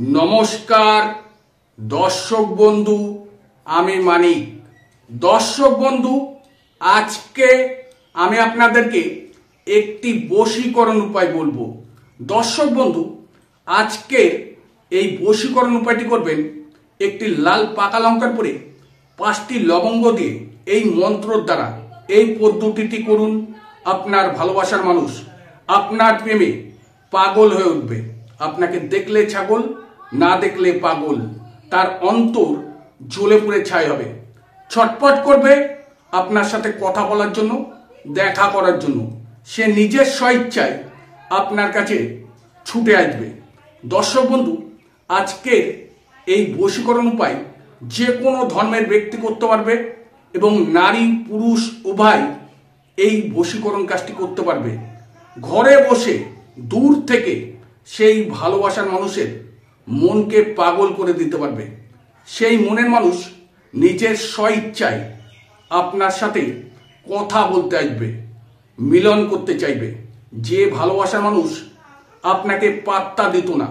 নমস্কার দর্শক বন্ধু, আমি মানিক। দর্শক বন্ধু, আজকে আমি আপনাদেরকে একটি বশীকরণ উপায় বলবো। দর্শক বন্ধু, আজকে এই বশীকরণ উপায়টি করবেন একটি লাল পাকা লঙ্কার পরে 5টি লবঙ্গ দিয়ে এই মন্ত্রর দ্বারা। এই পদ্ধতিটি করুন, আপনার ভালোবাসার মানুষ আপনার প্রেমে পাগল হয়ে উঠবে। আপনাকে দেখলে ছাগল, না দেখলে পাগল, তার অন্তর জ্বলে পুড়ে ছাই হবে। ছটপট করবে আপনার সাথে কথা বলার জন্য, দেখা করার জন্য। সে নিজের স্বইচ্ছায় আপনার কাছে ছুটে আসবে। দর্শক বন্ধু, আজকের এই বশীকরণ উপায় যে কোনো ধর্মের ব্যক্তি করতে পারবে এবং নারী পুরুষ উভয় এই বশীকরণ কাজটি করতে পারবে। ঘরে বসে দূর থেকে সেই ভালোবাসার মানুষের মনকে পাগল করে দিতে পারবে। সেই মনের মানুষ নিজের স্বইচ্ছায় আপনার সাথে কথা বলতে আসবে, মিলন করতে চাইবে। যে ভালোবাসার মানুষ আপনাকে পাত্তা দিত না,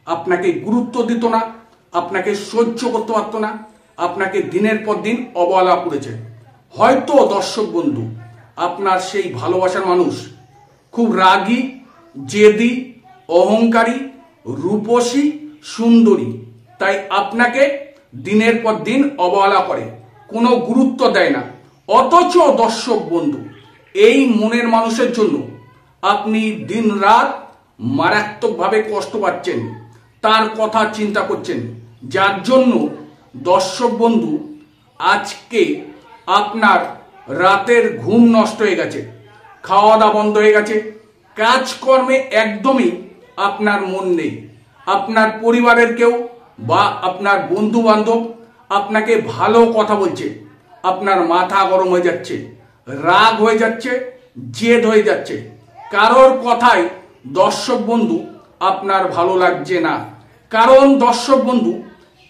আপনাকে গুরুত্ব দিত না, আপনাকে সহ্য করতে পারত না, আপনাকে দিনের পর দিন অবহেলা করেছে, হয়তো দর্শক বন্ধু আপনার সেই ভালোবাসার মানুষ খুব রাগী, জেদি, অহংকারী, রূপসী, সুন্দরী, তাই আপনাকে দিনের পর দিন অবহেলা করে, কোনো গুরুত্ব দেয় না। অথচ দর্শক বন্ধু, এই মনের মানুষের জন্য আপনি দিন রাত মারাত্মকভাবে কষ্ট পাচ্ছেন, তার কথা চিন্তা করছেন, যার জন্য দর্শক বন্ধু আজকে আপনার রাতের ঘুম নষ্ট হয়ে গেছে, খাওয়া দাওয়া বন্ধ হয়ে গেছে, কাজকর্মে একদমই আপনার মন নেই। আপনার পরিবারের কেউ বা আপনার বন্ধু বান্ধব আপনাকে ভালো কথা বলছে, আপনার মাথা গরম হয়ে যাচ্ছে, রাগ হয়ে যাচ্ছে, জেদ হয়ে যাচ্ছে, কারোর কথায় দর্শক বন্ধু আপনার ভালো লাগছে না। কারণ দর্শক বন্ধু,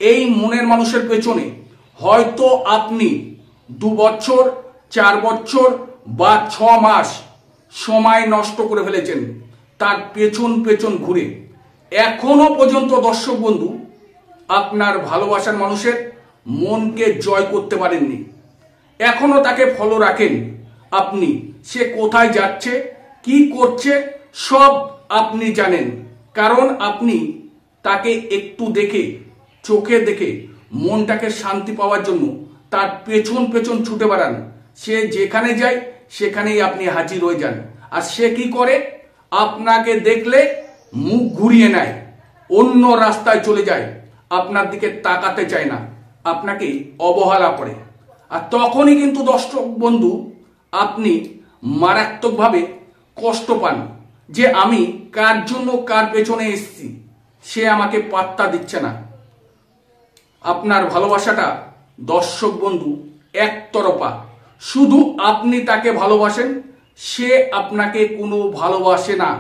এই মনের মানুষের পেছনে হয়তো আপনি 2 বছর, 4 বছর বা 6 মাস সময় নষ্ট করে ফেলেছেন তার পেছন পেছন ঘুরে। এখনো পর্যন্ত দর্শক বন্ধু আপনার ভালোবাসার মানুষের মনকে জয় করতে পারেননি, এখনো তাকে ফলো রাখেন আপনি। সে কোথায় যাচ্ছে, কি করছে, সব আপনি জানেন। কারণ আপনি তাকে একটু দেখে, চোখে দেখে মনটাকে শান্তি পাওয়ার জন্য তার পেছন পেছন ছুটে বেড়ান। সে যেখানে যায় সেখানেই আপনি হাজির হয়ে যান। আর সে কি করে, আপনাকে দেখলে মুখ ঘুরিয়ে নেয়, অন্য রাস্তায় চলে যায়, আপনার দিকে তাকাতে চায় না, আপনাকে অবহেলা করে। আর তখনই কিন্তু দর্শক বন্ধু আপনি মারাত্মকভাবে কষ্ট পান যে আমি কার জন্য কার পেছনে এসেছি, সে আমাকে পাত্তা দিচ্ছে না। আপনার ভালোবাসাটা দর্শক বন্ধু একতরফা, শুধু আপনি তাকে ভালোবাসেন, সে আপনাকে কোনো ভালোবাসে না,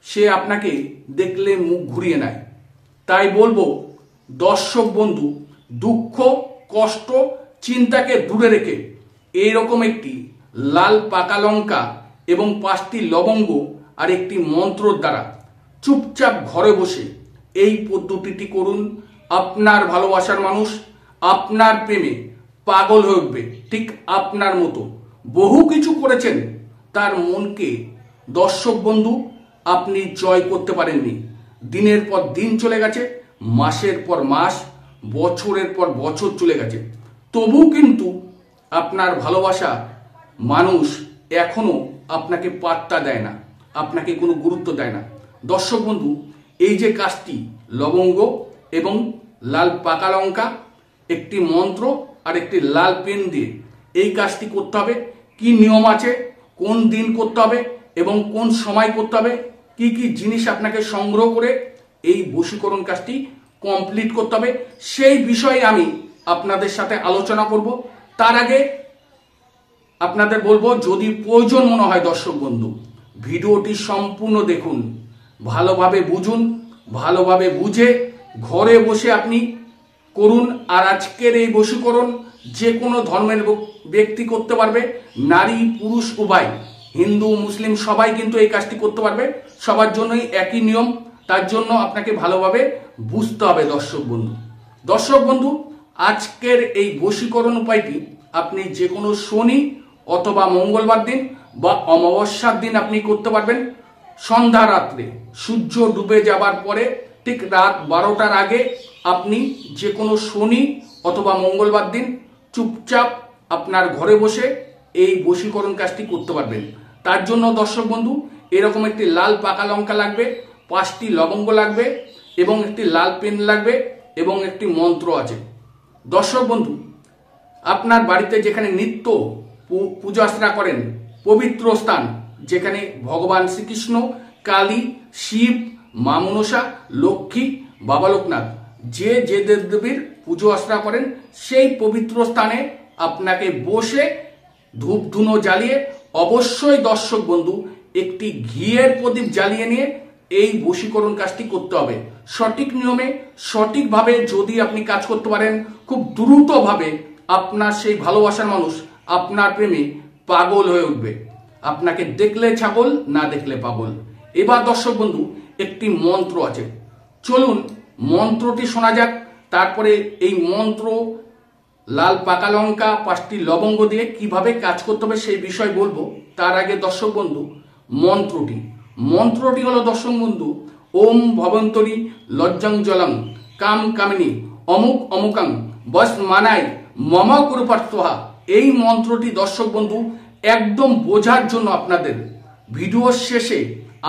সে আপনাকে দেখলে মুখ ঘুরিয়ে নেয়। তাই বলবো দর্শক বন্ধু, দুঃখ, কষ্ট, চিন্তাকে দূরে রেখে এইরকম একটি লাল পাকা লঙ্কা এবং 5টি লবঙ্গ আর একটি মন্ত্রর দ্বারা চুপচাপ ঘরে বসে এই পদ্ধতিটি করুন। আপনার ভালোবাসার মানুষ আপনার প্রেমে পাগল হয়ে উঠবে, ঠিক আপনার মতো। বহু কিছু করেছেন, তার মনকে দর্শক বন্ধু আপনি জয় করতে পারেননি। দিনের পর দিন চলে গেছে, মাসের পর মাস, বছরের পর বছর চলে গেছে, তবু কিন্তু আপনার ভালোবাসা মানুষ এখনো আপনাকে পাত্তা দেয় না, আপনাকে কোনো গুরুত্ব দেয় না। দর্শক বন্ধু, এই যে কাজটি লবঙ্গ এবং লাল পাকা লঙ্কা, একটি মন্ত্র আর একটি লাল পেন দিয়ে এই কাজটি করতে হবে। কি নিয়ম আছে, কোন দিন করতে হবে এবং কোন সময় করতে হবে, কি কি জিনিস আপনাকে সংগ্রহ করে এই বশীকরণ কাজটি কমপ্লিট করতে হবে, সেই বিষয়ে আমি আপনাদের সাথে আলোচনা করব। তার আগে আপনাদের বলবো, যদি প্রয়োজন মনে হয় দর্শক বন্ধু, ভিডিওটি সম্পূর্ণ দেখুন, ভালোভাবে বুঝুন, ভালোভাবে বুঝে ঘরে বসে আপনি করুন। আর আজকের এই বশীকরণ যে কোনো ধর্মের ব্যক্তি করতে পারবে, নারী পুরুষ উভয়, হিন্দু মুসলিম সবাই কিন্তু এই কাজটি করতে পারবে। সবার জন্যই একই নিয়ম, তার জন্য আপনাকে ভালোভাবে বুঝতে হবে দর্শক বন্ধু আজকের এই বশীকরণ উপায়টি আপনি যে কোনো শনি অথবা মঙ্গলবার দিন বা অমাবস্যার দিন আপনি করতে পারবেন। সন্ধ্যা রাত্রে সূর্য ডুবে যাবার পরে ঠিক রাত 12টার আগে আপনি যে কোনো শনি অথবা মঙ্গলবার দিন চুপচাপ আপনার ঘরে বসে এই বশীকরণ কাজটি করতে পারবেন। তার জন্য দর্শক বন্ধু এরকম একটি লাল পাকা লঙ্কা লাগবে, 5টি লবঙ্গ লাগবে এবং একটি লাল পেন লাগবে এবং একটি মন্ত্র আছে। দর্শক বন্ধু আপনার বাড়িতে যেখানে নিত্য পূজা অর্চনা করেন, পবিত্র স্থান যেখানে ভগবান শ্রীকৃষ্ণ, কালী, শিব, মা মনসা, লক্ষ্মী, বাবা লোকনাথ যে যে দেবদেবীর পুজো অর্চনা করেন সেই পবিত্র স্থানে আপনাকে বসে ধূপ ধুনো জ্বালিয়ে অবশ্যই দর্শক বন্ধু একটি ঘিয়ের প্রদীপ জ্বালিয়ে নিয়ে এই বশীকরণ কাজটি করতে হবে। সঠিক নিয়মে সঠিকভাবে যদি আপনি কাজ করতে পারেন, খুব দ্রুতভাবে আপনার সেই ভালোবাসার মানুষ আপনার প্রেমে পাগল হয়ে উঠবে। আপনাকে দেখলে ছাগল, না দেখলে পাগল। এবার দর্শক বন্ধু একটি মন্ত্র আছে, চলুন মন্ত্রটি শোনা যাক। তারপরে এই মন্ত্র লাল পাকা লঙ্কা 5টি লবঙ্গ দিয়ে কিভাবে কাজ করতে হবে সেই বিষয় বলবো। তার আগে দর্শক বন্ধু মন্ত্রটি হলো দর্শক বন্ধু ওম ভবন্তরী লজ্জং জলং কাম কামিনী অমুক অমুকাং বস মানাই মম কুরুপার্থহা। এই মন্ত্রটি দর্শক বন্ধু একদম বোঝার জন্য আপনাদের ভিডিওর শেষে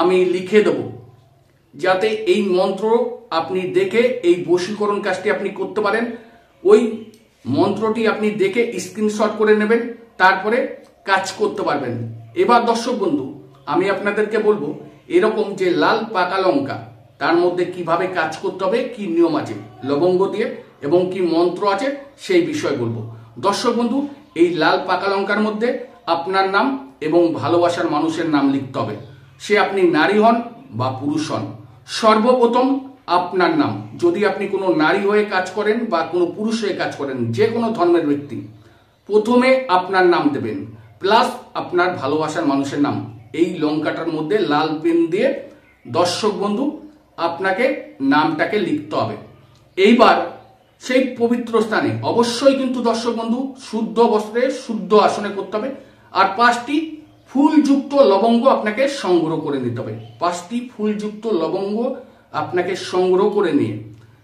আমি লিখে দেব, যাতে এই মন্ত্র আপনি দেখে এই বশীকরণ কাজটি আপনি করতে পারেন। ওই মন্ত্রটি আপনি দেখে স্ক্রিনশট করে নেবেন, তারপরে কাজ করতে পারবেন। এবার দর্শক বন্ধু আমি আপনাদেরকে বলবো এরকম যে লাল পাকা লঙ্কা তার মধ্যে কিভাবে কাজ করতে হবে, কি নিয়ম আছে লবঙ্গ দিয়ে এবং কি মন্ত্র আছে সেই বিষয় বলবো। দর্শক বন্ধু এই লাল পাকা লঙ্কার মধ্যে আপনার নাম এবং ভালোবাসার মানুষের নাম লিখতে হবে, সে আপনি নারী হন বা পুরুষ হন। সর্বপ্রথম আপনার নাম, যদি আপনি কোনো নারী হয়ে কাজ করেন বা কোনো পুরুষ হয়ে কাজ করেন, যে কোনো ধর্মের ব্যক্তি, প্রথমে আপনার নাম দেবেন প্লাস আপনার ভালোবাসার মানুষের নাম এই লঙ্কাটার মধ্যে লাল পেন দিয়ে দর্শক বন্ধু আপনাকে নামটাকে লিখতে হবে। এইবার সেই পবিত্র স্থানে অবশ্যই কিন্তু দর্শক বন্ধু শুদ্ধ বস্ত্রে শুদ্ধ আসনে করতে হবে। আর 5টি ফুলযুক্ত লবঙ্গ আপনাকে সংগ্রহ করে নিতে হবে। 5টি ফুলযুক্ত লবঙ্গ আপনাকে সংগ্রহ করে নিয়ে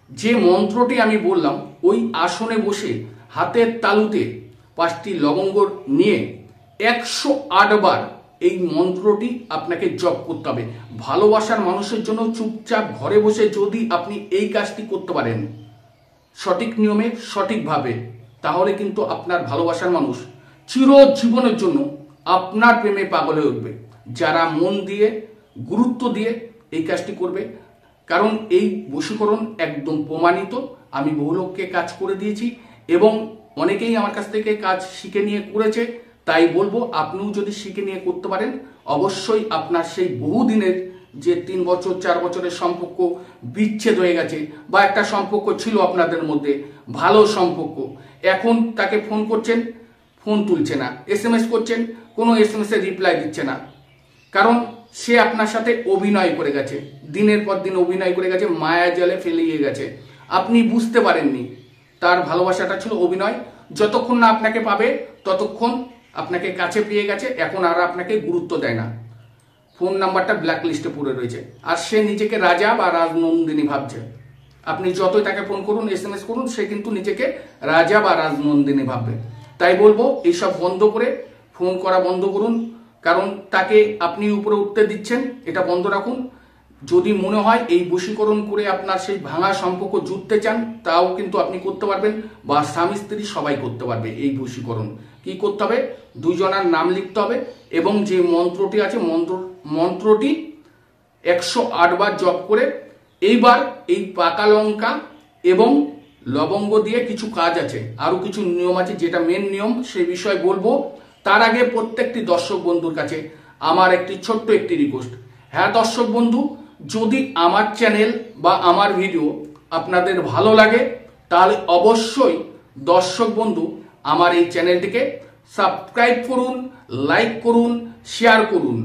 যে মন্ত্রটি আমি বললাম ওই আসনে বসে হাতের তালুতে 5টি লবঙ্গ নিয়ে 108 বার এই মন্ত্রটি আপনাকে জপ করতে হবে। ভালোবাসার মানুষের জন্য চুপচাপ ঘরে বসে যদি আপনি এই কাজটি করতে পারেন সঠিক নিয়মে সঠিকভাবে, তাহলে কিন্তু আপনার ভালোবাসার মানুষ চিরজীবনের জন্য আপনার প্রেমে পাগল হয়ে উঠবে। যারা মন দিয়ে গুরুত্ব দিয়ে এই কাজটি করবে, কারণ এই বশীকরণ একদম প্রমাণিত, আমি বহু লোককে কাজ করে দিয়েছি এবং অনেকেই আমার কাছ থেকে কাজ শিখে নিয়ে করেছে। তাই বলবো আপনিও যদি শিখে নিয়ে করতে পারেন অবশ্যই আপনার সেই বহুদিনের যে 3 বছর 4 বছরের সম্পর্ক বিচ্ছেদ হয়ে গেছে বা একটা সম্পর্ক ছিল আপনাদের মধ্যে ভালো সম্পর্ক, এখন তাকে ফোন করছেন ফোন তুলছে না, SMS করছেন কোনো SMS এর রিপ্লাই দিচ্ছে না, কারণ সে আপনার সাথে অভিনয় করে গেছে, দিনের পর দিন অভিনয় করে গেছে, মায়া জালে ফেলিয়ে গেছে। আপনি বুঝতে পারেননি তার ভালোবাসাটা ছিল অভিনয়। যতক্ষণ না আপনাকে পাবে ততক্ষণ আপনাকে কাছে পেয়ে গেছে, এখন আর আপনাকে গুরুত্ব দেয় না, ফোন নাম্বারটা ব্ল্যাক লিস্টে পড়ে রয়েছে, আর সে নিজেকে রাজা বা রাজনন্দিনী ভাবছে। আপনি যতই তাকে ফোন করুন SMS করুন সে কিন্তু নিজেকে রাজা বা রাজনন্দিনী ভাববে। তাই বলবো এইসব বন্ধ করে ফোন করা বন্ধ করুন, কারণ তাকে আপনি উপরে উঠতে দিচ্ছেন, এটা বন্ধ রাখুন। যদি মনে হয় এই বশীকরণ করে আপনার সেই ভাঙা সম্পর্ক জুড়তে চান তাও কিন্তু আপনি করতে পারবেন, বা স্বামী স্ত্রী সবাই করতে পারবে। এই বশীকরণ কি করতে হবে, দুজনের নাম লিখতে হবে এবং যে মন্ত্রটি আছে মন্ত্রটি 108 বার জপ করে এইবার এই পাকা লঙ্কা এবং লবঙ্গ দিয়ে কিছু কাজ আছে, আরো কিছু নিয়ম আছে, যেটা মেন নিয়ম সেই বিষয় বলবো। তার আগে প্রত্যেকটি দর্শক বন্ধুর কাছে আমার একটি ছোট্ট একটি রিকোয়েস্ট। হ্যাঁ দর্শক বন্ধু, যদি আমার চ্যানেল বা আমার ভিডিও আপনাদের ভালো লাগে তাহলে অবশ্যই দর্শক বন্ধু আমার এই চ্যানেলটিকে সাবস্ক্রাইব করুন, লাইক করুন, শেয়ার করুন।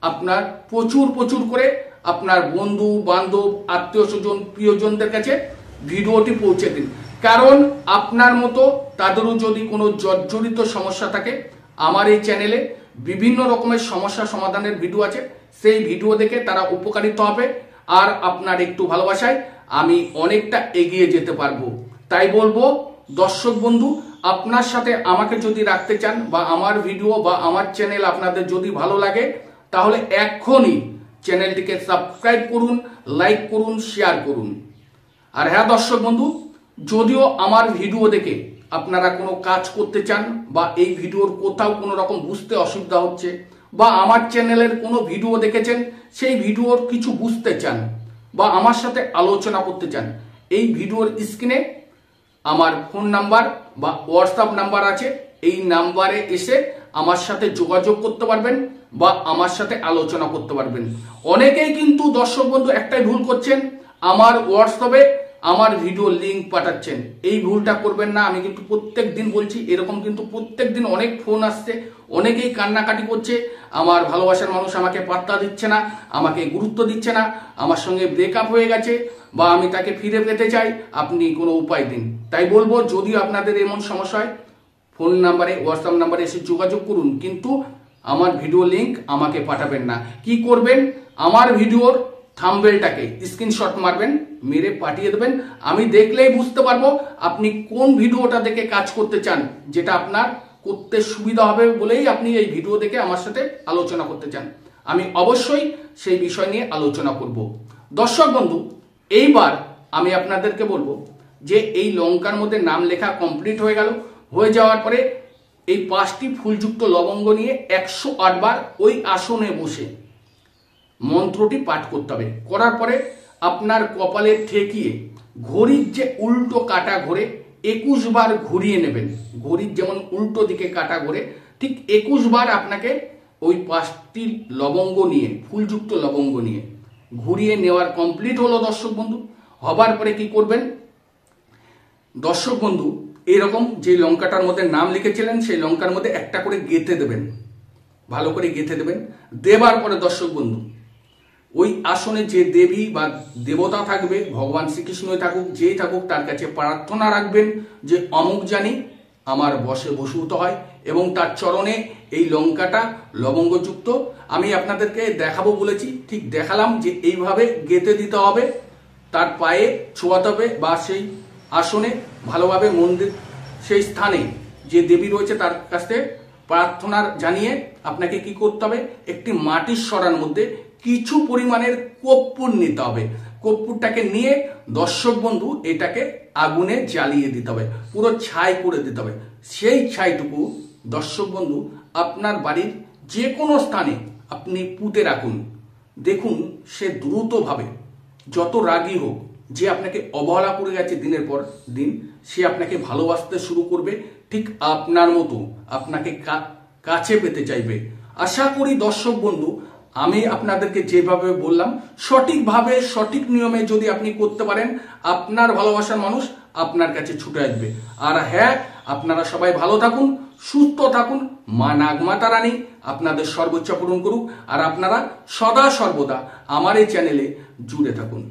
আপনার প্রচুর করে আপনার বন্ধু বান্ধব আত্মীয় স্বজন প্রিয়জনদের কাছে ভিডিওটি পৌঁছে দিন। কারণ আপনার মতো তাদেরও যদি কোনো জর্জরিত সমস্যা থাকে, আমার এই চ্যানেলে বিভিন্ন রকমের সমস্যা সমাধানের ভিডিও আছে, সেই ভিডিও দেখে তারা উপকারিত হবে। আর আপনার একটু ভালোবাসায় আমি অনেকটা এগিয়ে যেতে পারবো। তাই বলবো দর্শক বন্ধু, আপনার সাথে আমাকে যদি রাখতে চান বা আমার ভিডিও বা আমার চ্যানেল আপনাদের যদি ভালো লাগে, তাহলে এখনই চ্যানেলটিকে সাবস্ক্রাইব করুন, লাইক করুন, শেয়ার করুন। আর হ্যাঁ দর্শক বন্ধু, যদিও আমার ভিডিও দেখে আপনারা কোনো কাজ করতে চান বা এই ভিডিওর কোথাও কোনো রকম বুঝতে অসুবিধা হচ্ছে বা আমার চ্যানেলের কোনো ভিডিও দেখেছেন সেই ভিডিওর কিছু বুঝতে চান বা আমার সাথে আলোচনা করতে চান, এই ভিডিওর স্ক্রিনে আমার ফোন নাম্বার বা হোয়াটসঅ্যাপ নাম্বার আছে, এই নাম্বারে এসে আমার সাথে যোগাযোগ করতে পারবেন বা আমার সাথে আলোচনা করতে পারবেন। অনেকেই কিন্তু দর্শক বন্ধু একটাই ভুল করছেন, আমার হোয়াটসঅ্যাপে আমার ভিডিও লিঙ্ক পাঠাচ্ছেন। এই ভুলটা করবেন না। আমি কিন্তু প্রত্যেক দিন বলছি, এরকম কিন্তু প্রত্যেক দিন অনেক ফোন আসছে, অনেকেই কান্নাকাটি করছে, আমার ভালোবাসার মানুষ আমাকে পাত্তা দিচ্ছে না, আমাকে গুরুত্ব দিচ্ছে না, আমার সঙ্গে ব্রেকআপ হয়ে গেছে বা আমি তাকে ফিরে পেতে চাই, আপনি কোনো উপায় দিন। তাই বলবো, যদি আপনাদের এমন সমস্যা হয় ফোন নাম্বারে হোয়াটসঅ্যাপ নাম্বারে এসে যোগাযোগ করুন, কিন্তু আমার ভিডিও লিঙ্ক আমাকে পাঠাবেন না। কি করবেন, আমার ভিডিওর থাম্বনেলটাকে স্ক্রিনশট মারবেন, মেরে পাঠিয়ে দেবেন। আমি দেখলেই বুঝতে পারবো আপনি কোন ভিডিওটা দেখে কাজ করতে চান, যেটা আপনার করতে সুবিধা হবে বলেই আপনি এই ভিডিও দেখে আমার সাথে আলোচনা করতে চান। আমি অবশ্যই সেই বিষয় নিয়ে আলোচনা করব। দর্শক বন্ধু, এইবার আমি আপনাদেরকে বলবো যে এই লঙ্কার মধ্যে নাম লেখা কমপ্লিট হয়ে গেল। হয়ে যাওয়ার পরে এই 5টি ফুলযুক্ত লবঙ্গ নিয়ে 108 বার ওই আসনে বসে মন্ত্রটি পাঠ করতে হবে। করার পরে আপনার কপালে ঠেকিয়ে ঘড়ির যে উল্টো কাটা ঘোরে 21 বার ঘুরিয়ে নেবেন। ঘড়ির যেমন উল্টো দিকে কাটা ঘোরে, ঠিক 21 বার আপনাকে ওই 5টি লবঙ্গ নিয়ে, ফুলযুক্ত লবঙ্গ নিয়ে ঘুরিয়ে নেওয়ার কমপ্লিট হলো দর্শক বন্ধু। হবার পরে কি করবেন দর্শক বন্ধু, এরকম যে লঙ্কাটার মধ্যে নাম লিখেছিলেন সেই লঙ্কার মধ্যে একটা করে গেঁথে দেবেন, ভালো করে গেঁথে দেবেন। দেবার পরে দর্শক বন্ধু, ওই আসনে যে দেবী বা দেবতা থাকবে, ভগবান শ্রীকৃষ্ণই থাকুক, যেই থাকুক, তার কাছে প্রার্থনা রাখবেন যে অমুক জানি আমার বশে বশীভূত হয়, এবং তার চরণে এই লঙ্কাটা লবঙ্গযুক্ত আমি আপনাদেরকে দেখাবো বলেছি, ঠিক দেখালাম যে এইভাবে গেঁথে দিতে হবে, তার পায়ে ছোঁয়াতে হবে বা সেই আসনে ভালোভাবে মন্দির সেই স্থানে যে দেবী রয়েছে তার কাছে প্রার্থনা জানিয়ে আপনাকে কি করতে হবে, একটি মাটির সরার মধ্যে কিছু পরিমাণের কর্পূর নিতে হবে। কর্পূরটাকে নিয়ে দর্শক বন্ধু এটাকে আগুনে জ্বালিয়ে দিতে হবে, পুরো ছাই করে দিতে হবে। সেই ছাইটুকু দর্শক বন্ধু আপনার বাড়ির যে কোনো স্থানে আপনি পুঁতে রাখুন। দেখুন সে দ্রুতভাবে, যত রাগী হোক, যে আপনাকে অবহেলা করে গেছে দিনের পর দিন, সে আপনাকে ভালোবাসতে শুরু করবে, ঠিক আপনার মতো আপনাকে কাছে পেতে চাইবে। আশা করি দর্শক বন্ধু আমি আপনাদেরকে যেভাবে বললাম সঠিকভাবে সঠিক নিয়মে যদি আপনি করতে পারেন, আপনার ভালোবাসার মানুষ আপনার কাছে ছুটে আসবে। আর হ্যাঁ, আপনারা সবাই ভালো থাকুন, সুস্থ থাকুন, মা নাগমাতা রানী আপনাদের সর্বোচ্চ পূরণ করুক। আর আপনারা সদা সর্বদা আমার এই চ্যানেলে জুড়ে থাকুন।